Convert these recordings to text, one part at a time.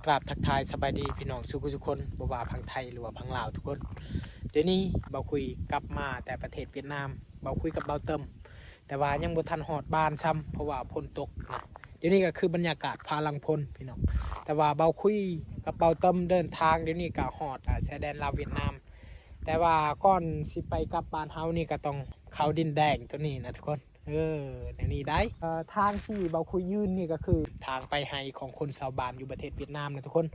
กราบทักทายสบายดีพี่น้องทุกคนบ่ว่าพังไทยหรือว่าพังลาวทุกคนเดี๋ยวนี้เบาคุยกลับมาแต่ประเทศเวียดนามเบาคุยกับเบาเติมแต่ว่ายังบ่ทันหอดบ้านซ้ำเพราะว่าฝนตกนะเดี๋ยวนี้ก็คือบรรยากาศพาลังพลพี่น้องแต่ว่าเบาคุยกับเบาเติมเดินทางเดี๋ยวนี้ก็หอดชายแดนลาวเวียดนามแต่ว่าก่อนสิไปกลับบ้านเฮานี่ก็ต้องเขาดินแดงตัวนี้นะทุกคนในนี้ได้ทางที่เบาคุยยืนนี่ก็คือทางไปไฮของคนชาวบ้านอยู่ประเทศเวียดนามนะทุกคน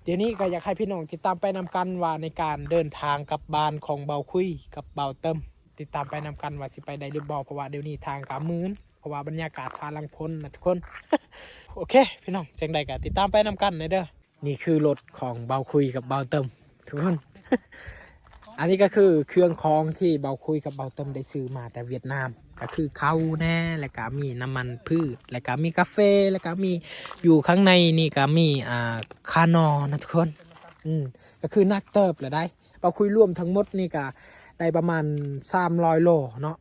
เดี๋ยวนี้ก็อยากให้พี่น้องติดตามไปนำกันว่าในการเดินทางกลับบ้านของเบาคุยกับเบาเติมติดตามไปนำกันว่าสิไปได้หรือบ่เพราะว่าเดี๋ยวนี้ทางกามืนเพราะว่าบรรยากาศพาลังพลนะทุกคน โอเคพี่น้องจังใดก็ติดตามไปนำกันนะเด้อนี่คือรถของเบาคุยกับเบาเติมทุกคน อันนี้ก็คือเครื่องคองที่เบาคุยกับเบาเติมได้ซื้อมาแต่เวียดนามก็คือข้าวแน่แล้วก็มีน้ำมันพืชแล้วก็มีกาแฟแล้วก็มีอยู่ข้างในนี่ก็มีคานอนะทุกคนก็คือนักเติบเลยได้เบาคุยรวมทั้งหมดนี่ก็ได้ประมาณ300 โลเนาะ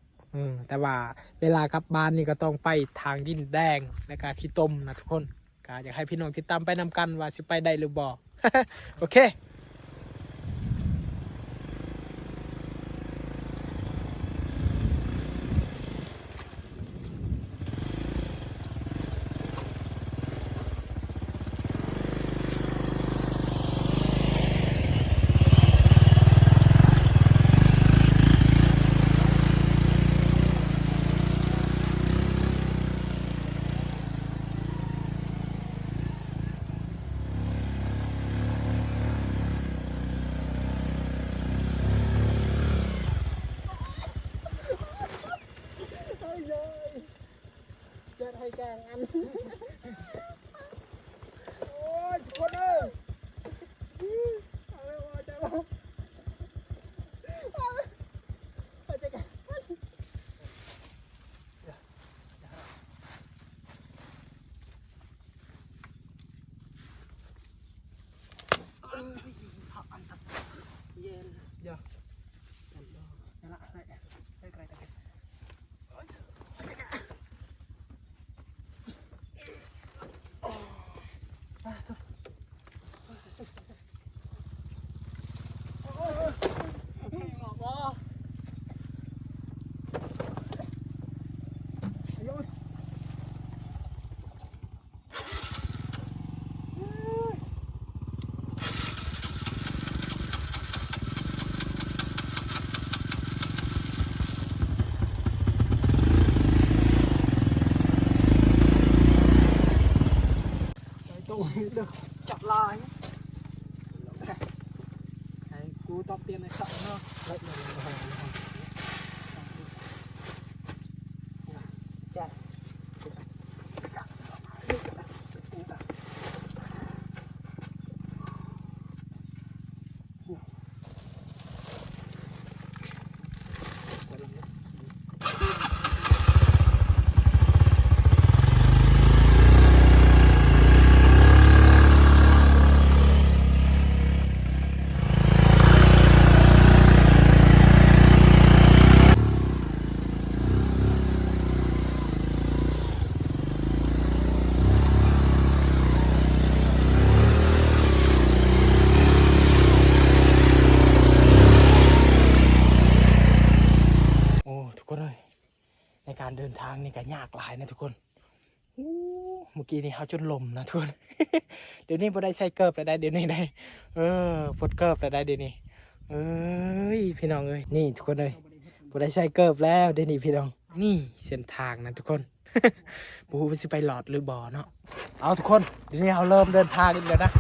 แต่ว่าเวลากลับบ้านนี่ก็ต้องไปทางดินแดงแล้วก็ขี้ต้มนะทุกคนก็อยากให้พี่น้องติดตามไปนำกันว่าสิไปได้หรือบ่ โอเคให้แกงอันโอ้ยทุกคนเอ้ยเอาเลยว่าจะมาเอาจะแกงเย็นเดี๋ยวจะละให้ไกลจับลายไอ้กูต้องเตรียมในสระเนาะจัดในการเดินทางนี่ก็ยากหลายนะทุกคนเมื่อกี้นี่เขาจนลมนะทุกคน เดี๋ยวนี้พอได้ใช้เกิบแล้วได้เดี๋ยวนี้ได้ปลดเกิบแล้วได้เดี๋ยวนี้พี่น้องเอ้ยนี่ทุกคนเลยพอได้ใช้เกิบแล้วเดี๋ยวนี้พี่น้องนี่เส้นทางนะทุกคน บูว่าจะไปหลอดหรือบ่อเนาะเอาทุกคนเดี๋ยวนี้เราเริ่มเดินทางกันแล้วนะ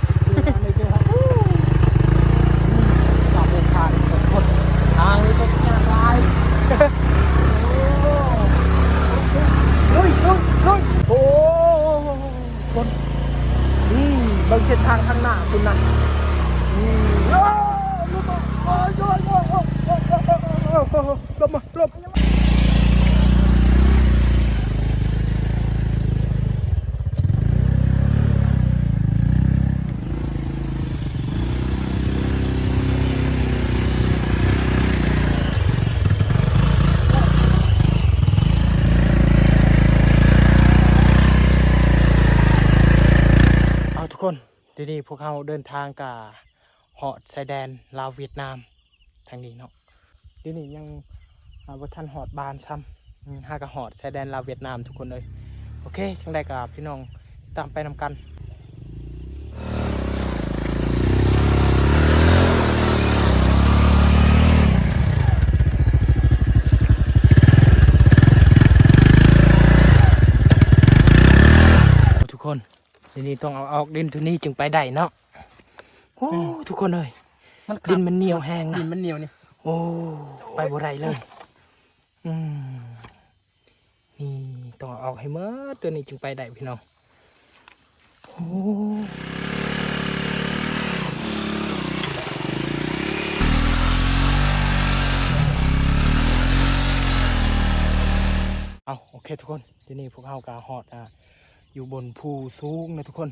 การเดินทางทุกคนทางนี้ต้องยากหลายโอ้คนบางเส้นทางข้างหน้าคุณนะลมมาลม ทีนี้พวกเขาเดินทางกับเหาะชายแดนลาวเวียดนามทางนี้เนาะทีนี้ยังบ่ทันหอดบานซ้ำห้ากับหอดชายแดนลาวเวียดนามทุกคนเลยโอเคจังได้กับพี่น้องตามไปนำกันทุกคนทีนี้ต้องเอาออกดินตัวนี้จึงไปได้เนาะโอ้ทุกคนเลยดินมันเหนียวแห้งนะดินมันเหนียวนี่โอ้ไปบ่ได้เลยนี่ต้องเอาออกให้หมดตัวนี้จึงไปได้พี่น้องโอ้เอาโอเคทุกคนทีนี้พวกเฮากาฮอดอยู่บนภูสูงนะทุกคน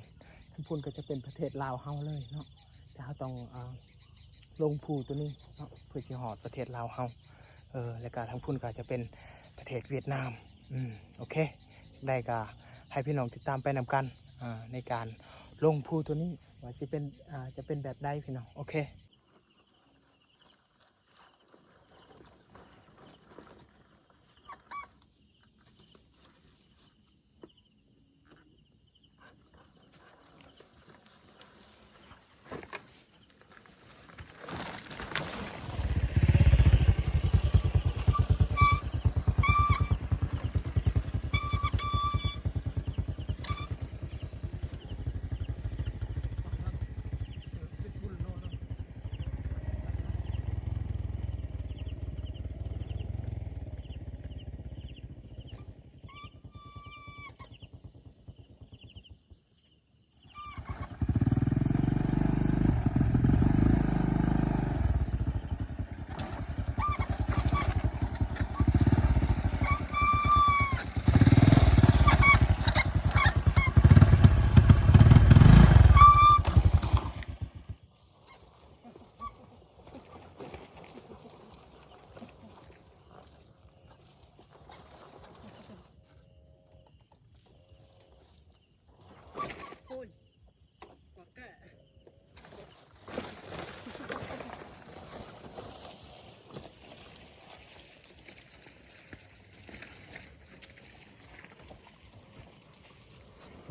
ทั้งพูนก็จะเป็นประเทศลาวเฮาเลยเนาะแต่เราต้องลงภูตัวนี้เนาะเพื่อที่หอดประเทศลาวเฮาแล้วก็ทั้งพูนก็จะเป็นประเทศเวียดนามโอเคได้ก็ให้พี่น้องติดตามไปนำกันในการลงภูตัวนี้ว่าจะเป็นแบบใดพี่น้องโอเค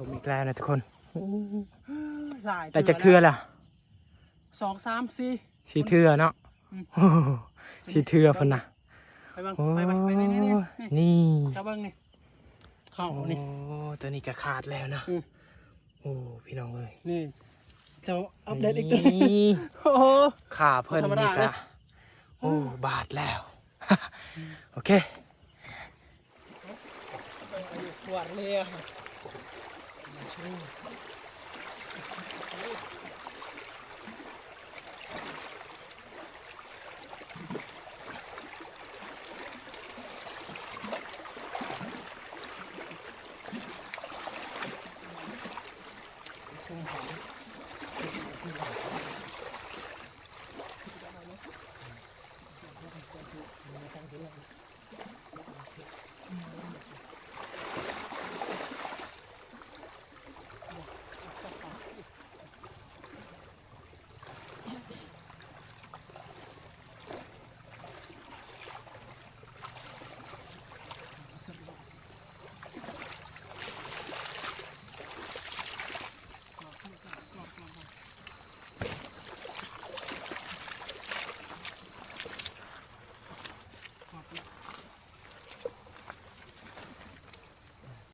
ลงอีกแล้วนะทุกคนแต่จะเทือล่ะ2 3 4 สีเทือเนาะสีเทือพุ่นนะไปบ้างไปนี่เจ้าเบิ้งนี่เข้านี่ตัวนี้ก็ขาดแล้วนะโอ้พี่น้องเลยนี่เจ้าอัปเดตอีกโอ้ขาเพิ่นนี่กะโอ้บาดแล้วโอเคปวดเลย